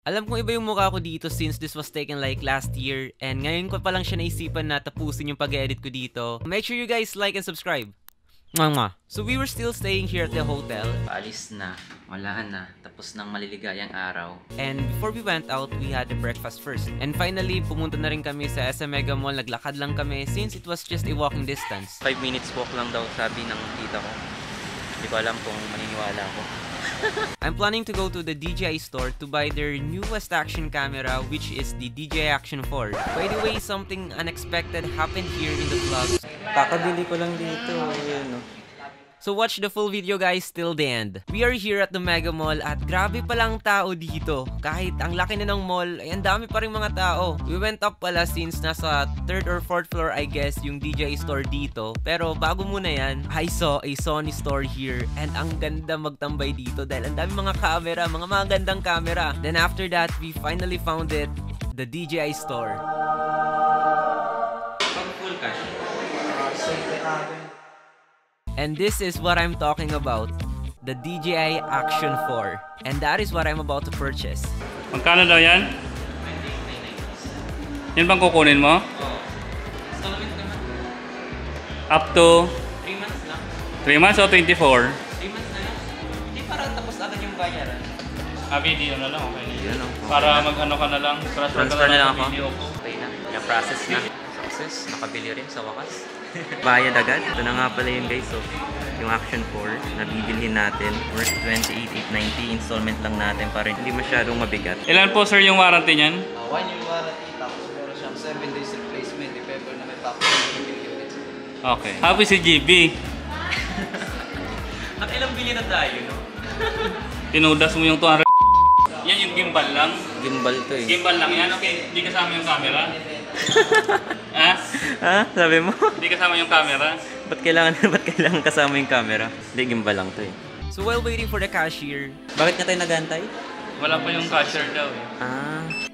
Alam kong iba yung mukha ko dito since this was taken like last year and ngayon ko pa lang siya naisipan na tapusin yung pag-edit ko dito. Make sure you guys like and subscribe. Mwah. So we were still staying here at the hotel. Paalis na. Wala na. Tapos ng maliligayang araw. And before we went out, we had the breakfast first. And finally, pumunta na rin kami sa SM Mega Mall. Naglakad lang kami since it was just a walking distance. 5 minutes walk lang daw sabi ng tita ko. Hindi ko alam kung maniniwala ako. I'm planning to go to the DJI store to buy their newest action camera, which is the DJI Action 4. By the way, something unexpected happened here in the vlog. Kakabili ko lang dito. Yun, no? So watch the full video guys till the end. We are here at the Mega Mall at grabe palang tao dito. Kahit ang laki na ng mall, ay ang dami pa rin mga tao. We went up pala since nasa 3rd or 4th floor I guess yung DJI store dito. Pero bago muna yan, I saw a Sony store here and ang ganda magtambay dito dahil ang dami mga camera, mga magandang camera. Then after that, we finally found it, the DJI store. Pag full cash. And this is what I'm talking about, the DJI Action 4. And that is what I'm about to purchase. Magkano daw yan? Yan bang kukunin mo? Oo. Installment naman. Up to 3 months lang. 3 months o 24? 3 months na lang. Hindi para tapos agad yung bayaran. Video na lang, okay. Yan o. Para mag-ano ka na lang, Transfer na lang ako. video ko. Okay na. Na-process na. Success. Nakabili rin sa wakas. Bayad agad. Ito na nga pala yun guys. So, yung Action 4 na bibilhin natin. Worth 28,890. Installment lang natin para hindi masyadong mabigat. Ilan po sir yung warranty niyan? 1 year warranty, tapos meron siyang 7 days replacement if ever na may packaging unit. Okay. Happy si GB. Nakailang bili na tayo, no? Tinudas mo yung 200. Yan yung gimbal lang. Gimbal to eh. Gimbal lang yan. Okay, hindi kasama yung camera. Ha? Ha? Sabi mo? Hindi kasama yung camera. Ba't kailangan kasama yung camera? Hindi, gimbal lang to eh. So while waiting for the cashier, Bakit nga tayo nagantay? Wala pa yung cashier daw eh.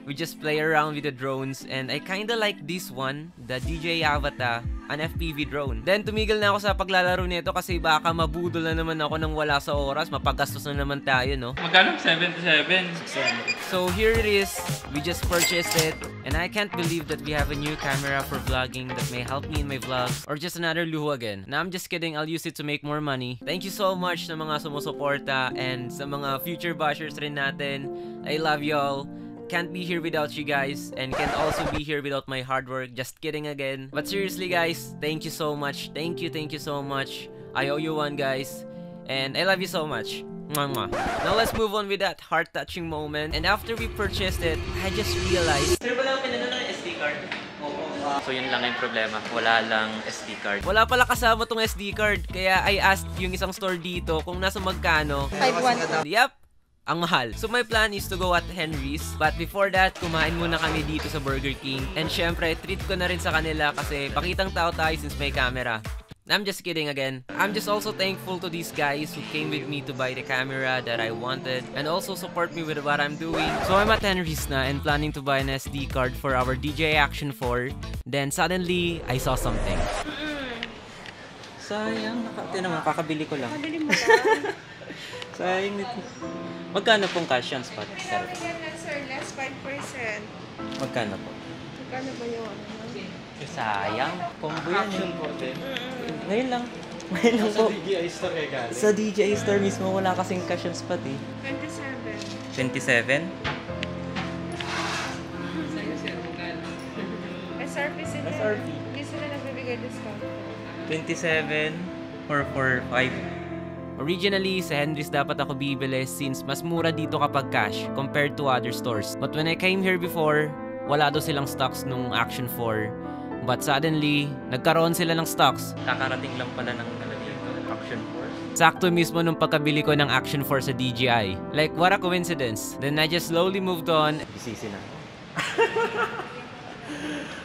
we just play around with the drones and I kinda like this one, the DJI Avata, an FPV drone. Then tumigil na ako sa paglalaro nito kasi baka mabudol na naman ako nang wala sa oras, mapagastos na naman tayo, no? Magkano? 77. So here it is, we just purchased it and I can't believe that we have a new camera for vlogging that may help me in my vlogs or just another luho again. Now I'm just kidding, I'll use it to make more money. Thank you so much sa mga sumusuporta and sa mga future bashers rin natin. I love y'all. Can't be here without you guys and can't also be here without my hard work. Just kidding again. But seriously guys, thank you so much. Thank you so much. I owe you one guys. And I love you so much. Mwah. Now let's move on with that heart-touching moment. And after we purchased it, I just realized Sir, wala akong pinano ng SD card. So yun lang yung problema. Wala lang SD card. wala pala kasama tong SD card. Kaya I asked yung isang store dito kung nasa magkano. 5,100. Yep, ang mahal. So my plan is to go at Henry's. But before that, kumain muna kami dito sa Burger King. And syempre, treat ko na rin sa kanila kasi pakitang tao tayo since may camera. I'm just kidding again. I'm just also thankful to these guys who came with me to buy the camera that I wanted and also support me with what I'm doing. So I'm at Henry's na and planning to buy an SD card for our DJI Action 4. Then suddenly, I saw something. Sayang. Naman, kakabili ko lang. Pabili mo ba? Sayang nito. Magkano pong cash yan, Spot? Sir, less 5%. Magkano po? Magkano ba yung ano? Sayang. Combo yan. Action 4 din. Ngayon lang. Ngayon lang po. Sa DJI store eh galing. Sa DJI store mismo, wala kasing cash and Spot eh. 27. 27? SRP sila. SRP. Hindi sila nagbibigay discount. 27 or 5. Originally, sa Henry's dapat ako bibili since mas mura dito kapag cash compared to other stores. But when I came here before, wala daw silang stocks nung Action 4. But suddenly, nagkaroon sila ng stocks. Kakarating lang pala ng Action 4. Sakto mismo nung pagkabili ko ng Action 4 sa DJI. Like, what a coincidence. Then I just slowly moved on. Isisi na.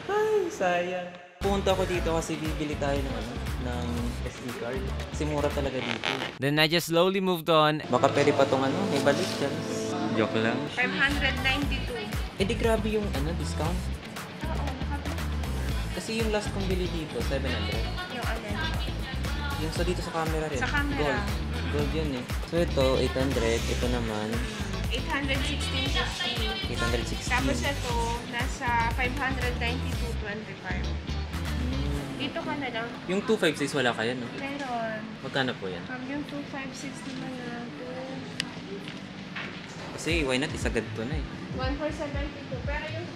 Ay, sayang. Punta ko dito kasi bibili tayo ng SD card. Kasi mura talaga dito. Then I just slowly moved on. Baka pwede pa itong may balik dyan. Joke lang. 592. Eh di grabe yung discount. Kasi yung last kong bili dito, 700. Yung alin? Yung dito sa camera rin. Sa camera. Gold yun eh. So ito, 800. Ito naman, 816.50. 816. Tapos ito, nasa 592.25. Dito ka na lang. Yung 256 wala kaya, no? Meron. Magkano po yan? Yung 256 naman na ito. Kasi why not isagad to na eh. 1 for 72. Pero yung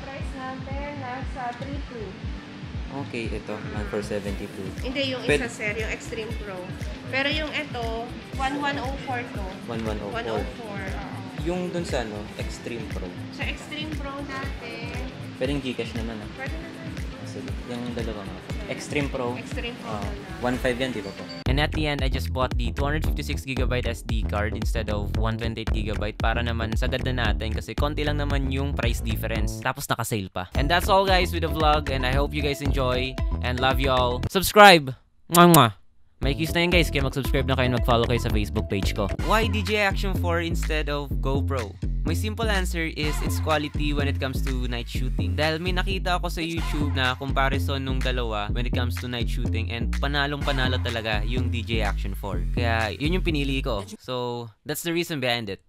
price natin nasa 32. Okay, ito. 1 for 72. Hindi, yung Pero- isa sir, yung Extreme Pro. Pero yung ito, 1104 to. 1104. 104, oo. Yung dun sa ano, Extreme Pro. Sa Extreme Pro natin, Pwedeng Gcash naman ah. pwede naman. Sige, yung dalawa nga. Extreme Pro. Extreme Pro Ah, na lang. 1.5 yan, di ba po? And at the end, I just bought the 256GB SD card instead of 128GB para naman sagad na natin kasi konti lang naman yung price difference. Tapos naka-sale pa. And that's all guys with the vlog and I hope you guys enjoy and love you all. Subscribe! Mwah mwah! May keys na yun guys, kaya mag-subscribe na kayo and mag-follow kayo sa Facebook page ko. Why DJI Action 4 instead of GoPro? My simple answer is it's quality when it comes to night shooting. Dahil may nakita ako sa YouTube na comparison nung dalawa when it comes to night shooting and panalong-panalo talaga yung DJI Action 4. Kaya yun yung pinili ko. So, that's the reason behind it.